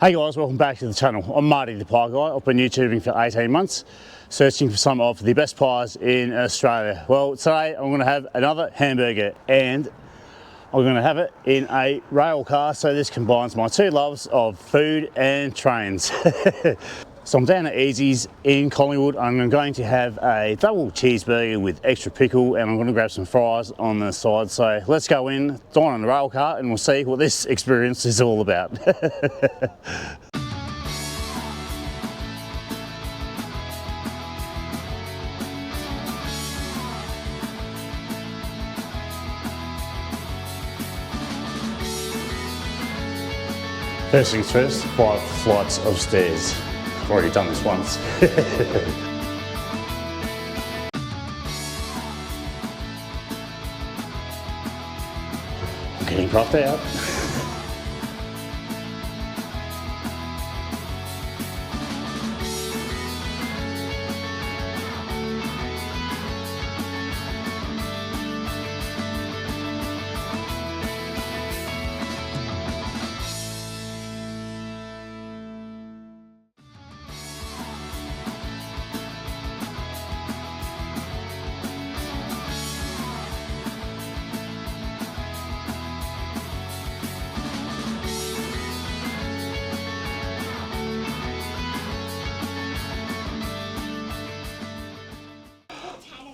Hey guys, welcome back to the channel. I'm Marty the Pie Guy. I've been YouTubing for 18 months, searching for some of the best pies in Australia. Well, today I'm going to have another hamburger and I'm going to have it in a rail car, so this combines my two loves of food and trains. So I'm down at Easey's in Collingwood. I'm going to have a double cheeseburger with extra pickle and I'm going to grab some fries on the side. So let's go in, dine on the rail car and we'll see what this experience is all about. First things first, 5 flights of stairs. I've already done this once. I'm getting puffed out.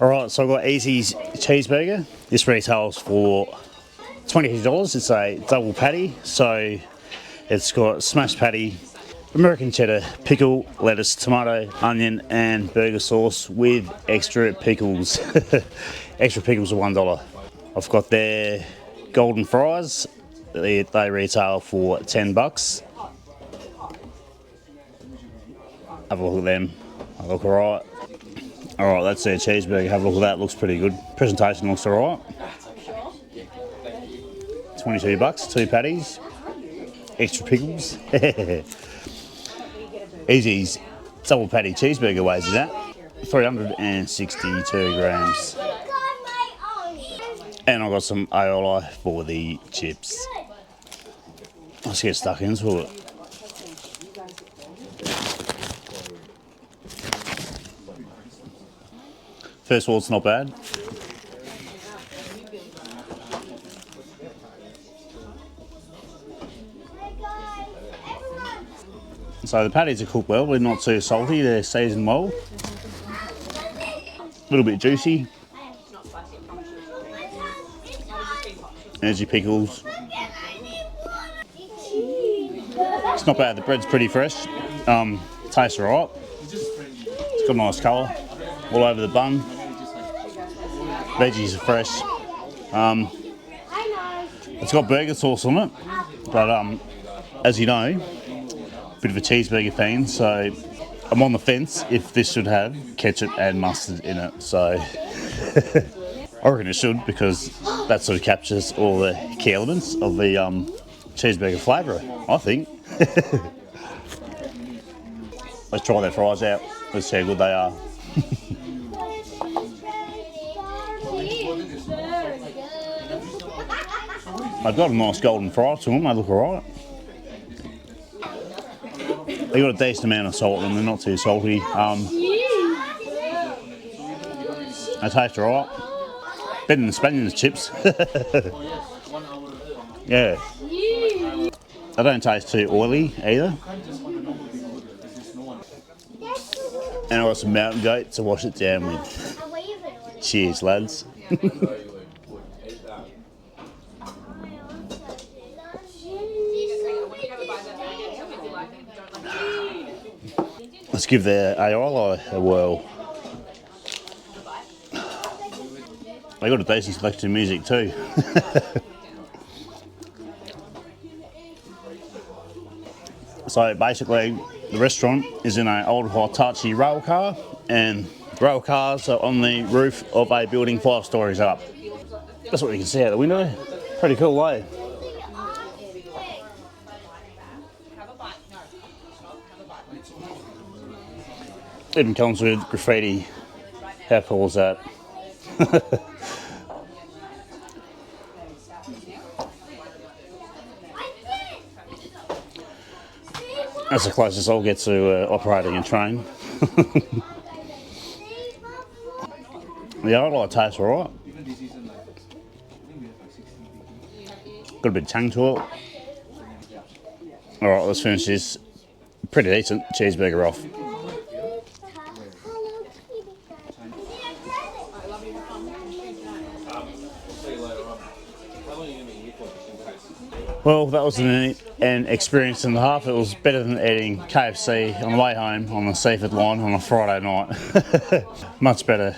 Alright, so I've got Easey's cheeseburger. This retails for $22. It's a double patty, so it's got smashed patty, American cheddar, pickle, lettuce, tomato, onion and burger sauce with extra pickles. Extra pickles are $1. I've got their golden fries. They retail for $10. Have a look at them. They look alright. Alright, that's their cheeseburger. Have a look at that. Looks pretty good. Presentation looks alright. $22, 2 patties, extra pickles. Easey's double patty cheeseburger weighs is that 362 grams. And I've got some aioli for the chips. Let's get stuck into it. First of all, it's not bad. So the patties are cooked well, they're not too salty, they're seasoned well. A little bit juicy. There's your pickles. It's not bad, the bread's pretty fresh. Tastes alright. It's got a nice colour all over the bun. Veggies are fresh. It's got burger sauce on it, but as you know, a bit of a cheeseburger fan, so I'm on the fence if this should have ketchup and mustard in it. So I reckon it should, because that sort of captures all the key elements of the cheeseburger flavour, I think. Let's try their fries out. Let's see how good they are. They've got a nice golden fry to them, they look alright. They've got a decent amount of salt in them, they're not too salty. They taste alright. Better than the Spanish chips. Yeah. They don't taste too oily either. And I've got some mountain goat to wash it down with. Cheers, lads. Let's give their aioli a whirl. They got a decent selection of music too. So basically, the restaurant is in an old Hitachi rail car, and rail cars are on the roof of a building 5 stories up. That's what you can see out the window. Pretty cool, eh? Even comes with graffiti. How cool is that? That's the closest I'll get to operating a train. Yeah, I like taste alright. Got a bit of tang to it. Alright, let's finish this pretty decent cheeseburger off. Well, that was an experience and a half. It was better than eating KFC on the way home on the Seaford line on a Friday night. Much better.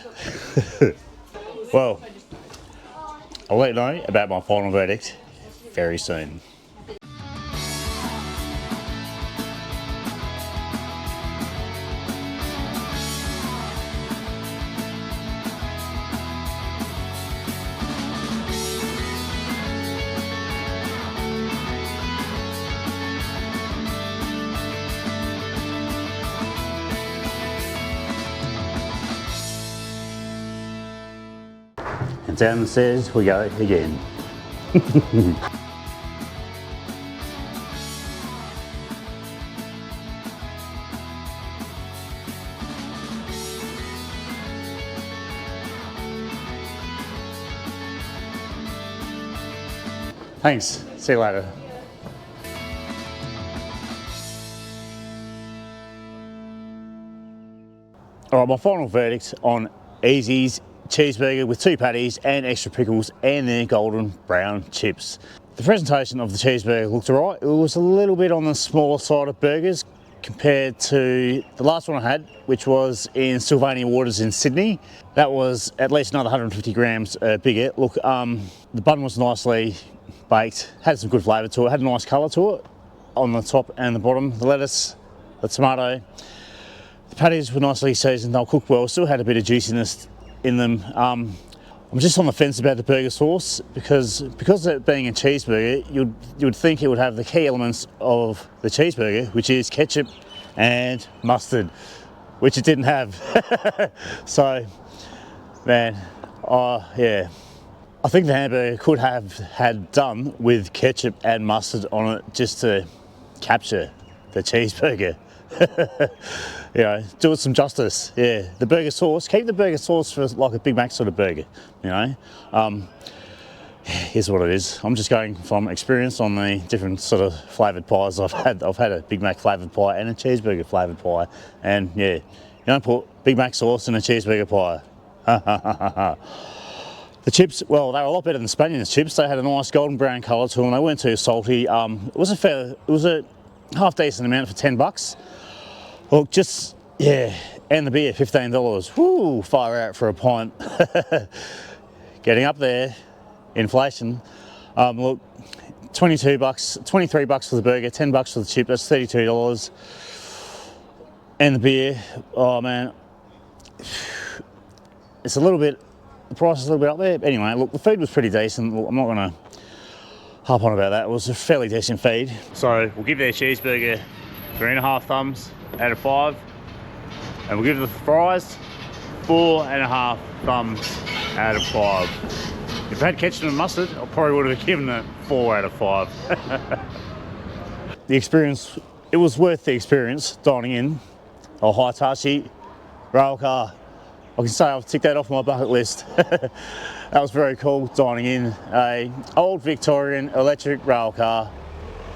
Well, I'll let you know about my final verdict very soon. And down the stairs we go again. Thanks, see you later. Alright, my final verdict on Easey's cheeseburger with 2 patties and extra pickles and their golden brown chips. The presentation of the cheeseburger looked alright. It was a little bit on the smaller side of burgers compared to the last one I had, which was in Sylvania Waters in Sydney. That was at least another 150 grams bigger. Look, the bun was nicely baked, had some good flavour to it, had a nice colour to it on the top and the bottom. The lettuce, the tomato, the patties were nicely seasoned, they were cooked well, still had a bit of juiciness in them. I'm just on the fence about the burger sauce because of it being a cheeseburger, you would think it would have the key elements of the cheeseburger, which is ketchup and mustard, which it didn't have. So, man, yeah. I think the hamburger could have had done with ketchup and mustard on it just to capture the cheeseburger. You know, do it some justice. Yeah, the burger sauce, keep the burger sauce for like a Big Mac sort of burger, you know. Here's what it is. I'm just going from experience on the different sort of flavoured pies I've had. I've had a Big Mac flavoured pie and a cheeseburger flavoured pie, and yeah, you don't put Big Mac sauce in a cheeseburger pie. The chips, well, they were a lot better than Spaniard's chips. They had a nice golden brown colour to them. They weren't too salty. It was a half decent amount for $10. Well, just, yeah, and the beer, $15. Woo, far out for a pint. Getting up there, inflation. Look, $22, $23 for the burger, $10 for the chip, that's $32. And the beer, oh man, it's a little bit, the price is a little bit up there. But anyway, look, the feed was pretty decent. Look, I'm not gonna harp on about that. It was a fairly decent feed. So we'll give their cheeseburger 3.5 thumbs out of 5, and we'll give the fries 4.5 thumbs out of 5. If I had ketchup and mustard, I probably would have given it 4 out of 5. The experience, it was worth the experience dining in a Hitachi railcar. I can say I've ticked that off my bucket list. That was very cool, dining in a old Victorian electric railcar,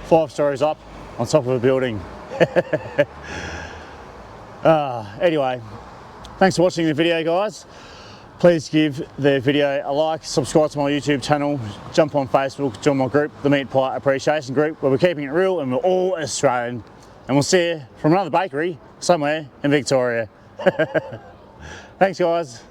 5 stories up on top of a building. Anyway, thanks for watching the video, guys. Please give the video a like, subscribe to my YouTube channel, jump on Facebook, join my group, the Meat Pie Appreciation Group, where we're keeping it real and we're all Australian. And we'll see you from another bakery somewhere in Victoria. Thanks, guys.